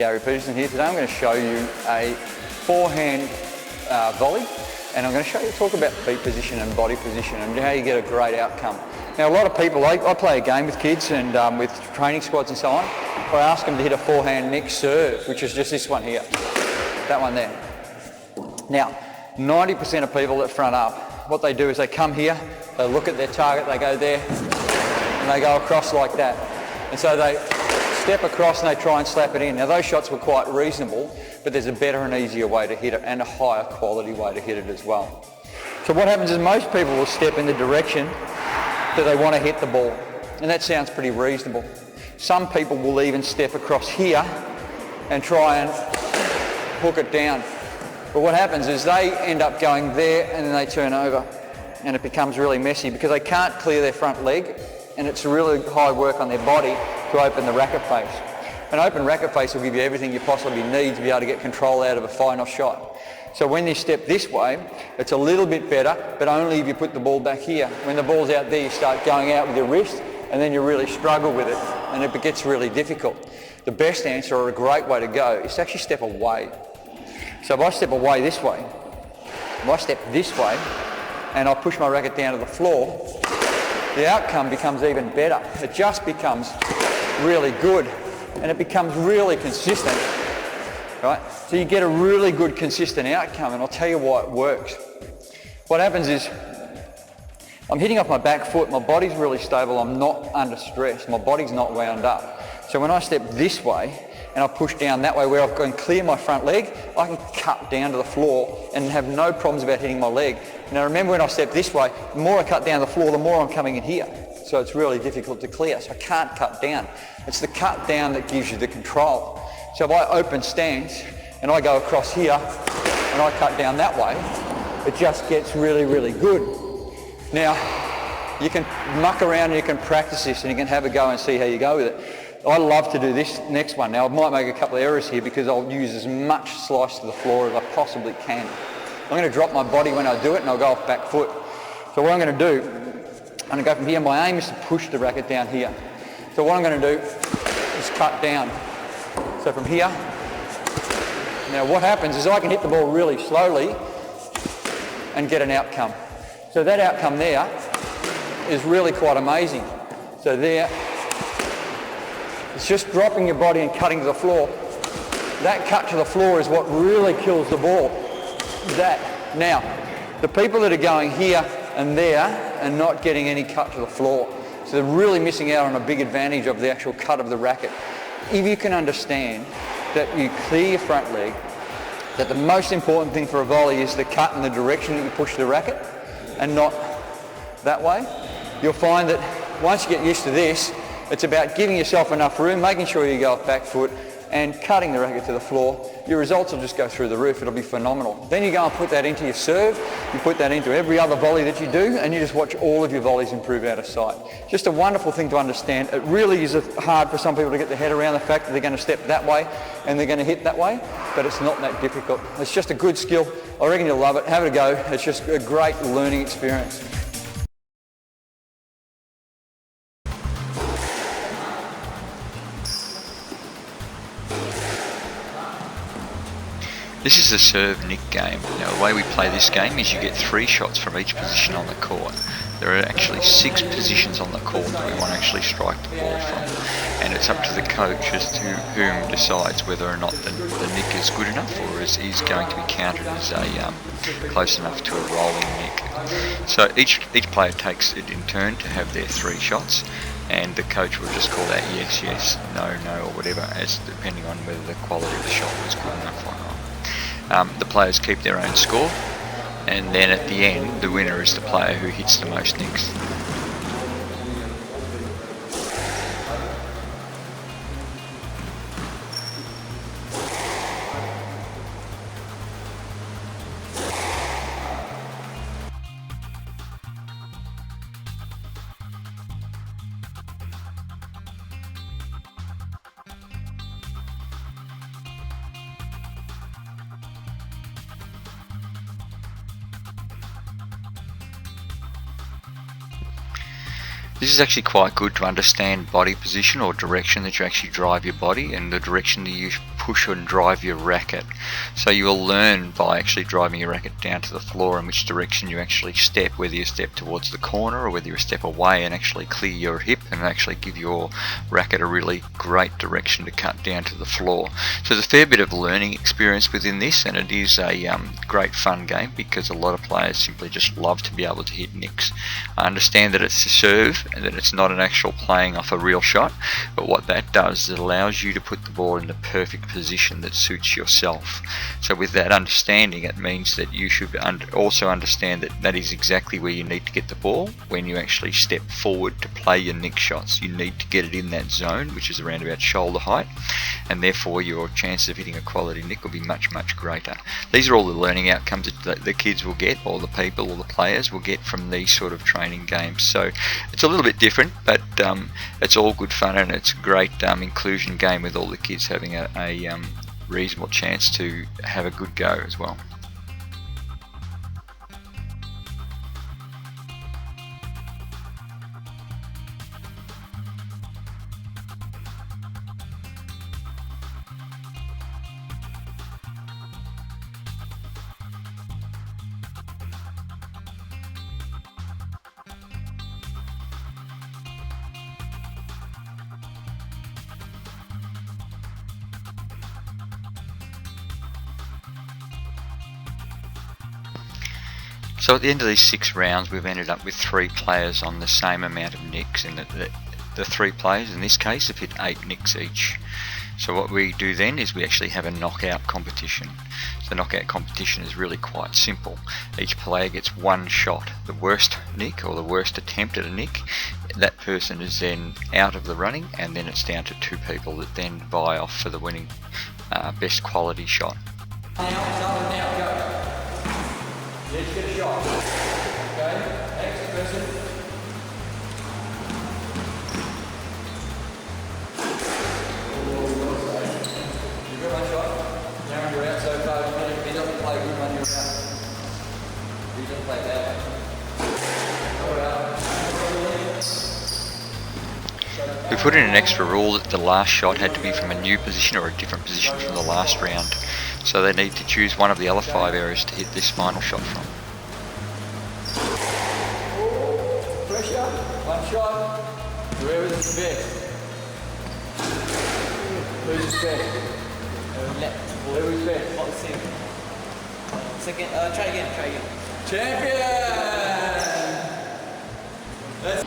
Gary Peterson here. Today I'm going to show you a forehand volley, and I'm going to talk about feet position and body position and how you get a great outcome. Now, a lot of people, I play a game with kids and with training squads and so on. I ask them to hit a forehand neck serve, which is just this one here, that one there. Now, 90% of people that front up, what they do is they come here, they look at their target, they go there, and they go across like that. And so they step across and they try and slap it in. Now, those shots were quite reasonable, but there's a better and easier way to hit it and a higher quality way to hit it as well. So what happens is most people will step in the direction that they want to hit the ball, and that sounds pretty reasonable. Some people will even step across here and try and hook it down. But what happens is they end up going there and then they turn over, and it becomes really messy because they can't clear their front leg, and it's really hard work on their body to open the racket face. An open racket face will give you everything you possibly need to be able to get control out of a final shot. So when you step this way, it's a little bit better, but only if you put the ball back here. When the ball's out there, you start going out with your wrist, and then you really struggle with it, and it gets really difficult. The best answer, or a great way to go, is to actually step away. So if I step away this way, if I step this way, and I push my racket down to the floor, the outcome becomes even better. It just becomes really good, and it becomes really consistent, right? So you get a really good consistent outcome, and I'll tell you why it works. What happens is I'm hitting off my back foot, my body's really stable, I'm not under stress, my body's not wound up. So when I step this way and I push down that way where I've gone clear my front leg, I can cut down to the floor and have no problems about hitting my leg. Now remember, when I step this way, the more I cut down the floor, the more I'm coming in here. So it's really difficult to clear, so I can't cut down. It's the cut down that gives you the control. So if I open stance and I go across here and I cut down that way, it just gets really, really good. Now, you can muck around and you can practice this and you can have a go and see how you go with it. I love to do this next one. Now, I might make a couple of errors here because I'll use as much slice to the floor as I possibly can. I'm going to drop my body when I do it, and I'll go off back foot. So what I'm going to do, I'm going to go from here. My aim is to push the racket down here. So what I'm going to do is cut down. So from here, now what happens is I can hit the ball really slowly and get an outcome. So that outcome there is really quite amazing. So there, it's just dropping your body and cutting to the floor. That cut to the floor is what really kills the ball. That. Now, the people that are going here and there and not getting any cut to the floor, so they're really missing out on a big advantage of the actual cut of the racket. If you can understand that you clear your front leg, that the most important thing for a volley is the cut in the direction that you push the racket and not that way, you'll find that once you get used to this, it's about giving yourself enough room, making sure you go off back foot and cutting the racket to the floor. Your results will just go through the roof. It'll be phenomenal. Then you go and put that into your serve, you put that into every other volley that you do, and you just watch all of your volleys improve out of sight. Just a wonderful thing to understand. It really is hard for some people to get their head around the fact that they're going to step that way and they're going to hit that way, but it's not that difficult. It's just a good skill. I reckon you'll love it. Have it a go. It's just a great learning experience. This is the serve nick game. Now, the way we play this game is you get 3 shots from each position on the court. There are actually 6 positions on the court that we want to actually strike the ball from, and it's up to the coach as to whom decides whether or not the nick is good enough or is going to be counted as a close enough to a rolling nick. So each player takes it in turn to have their 3 shots, and the coach will just call out yes, yes, no, no, or whatever, as depending on whether the quality of the shot was good enough or not. The players keep their own score, and then at the end, the winner is the player who hits the most nicks. This is actually quite good to understand body position or direction that you actually drive your body, and the direction that you push and drive your racket. So you will learn by actually driving your racket down to the floor in which direction you actually step, whether you step towards the corner or whether you step away and actually clear your hip and actually give your racket a really great direction to cut down to the floor. So there's a fair bit of learning experience within this, and it is a great fun game because a lot of players simply just love to be able to hit nicks. I understand that it's a serve and that it's not an actual playing off a real shot, but what that does is it allows you to put the ball in the perfect position that suits yourself. So with that understanding, it means that you should also understand that that is exactly where you need to get the ball when you actually step forward to play your nick shots. You need to get it in that zone, which is around about shoulder height, and therefore your chances of hitting a quality nick will be much, much greater. These are all the learning outcomes that the kids will get, or the people or the players will get from these sort of training games. So it's a little bit different, but it's all good fun, and it's a great inclusion game with all the kids having a reasonable chance to have a good go as well. So at the end of these 6 rounds, we've ended up with 3 players on the same amount of nicks, and the 3 players in this case have hit 8 nicks each. So what we do then is we actually have a knockout competition. So the knockout competition is really quite simple. Each player gets 1 shot. The worst nick, or the worst attempt at a nick, that person is then out of the running, and then it's down to 2 people that then vie off for the winning best quality shot. Let's get a shot. Okay, next person. You've got one shot. Now you're out so far. He doesn't play a good one, you're out. He doesn't play bad. We put in an extra rule that the last shot had to be from a new position or a different position from the last round. So they need to choose one of the other 5 areas to hit this final shot from. Pressure, one shot, whoever's the best. Who's the best? Left. Who's best? Not the same. Second, try again. Champion! Let's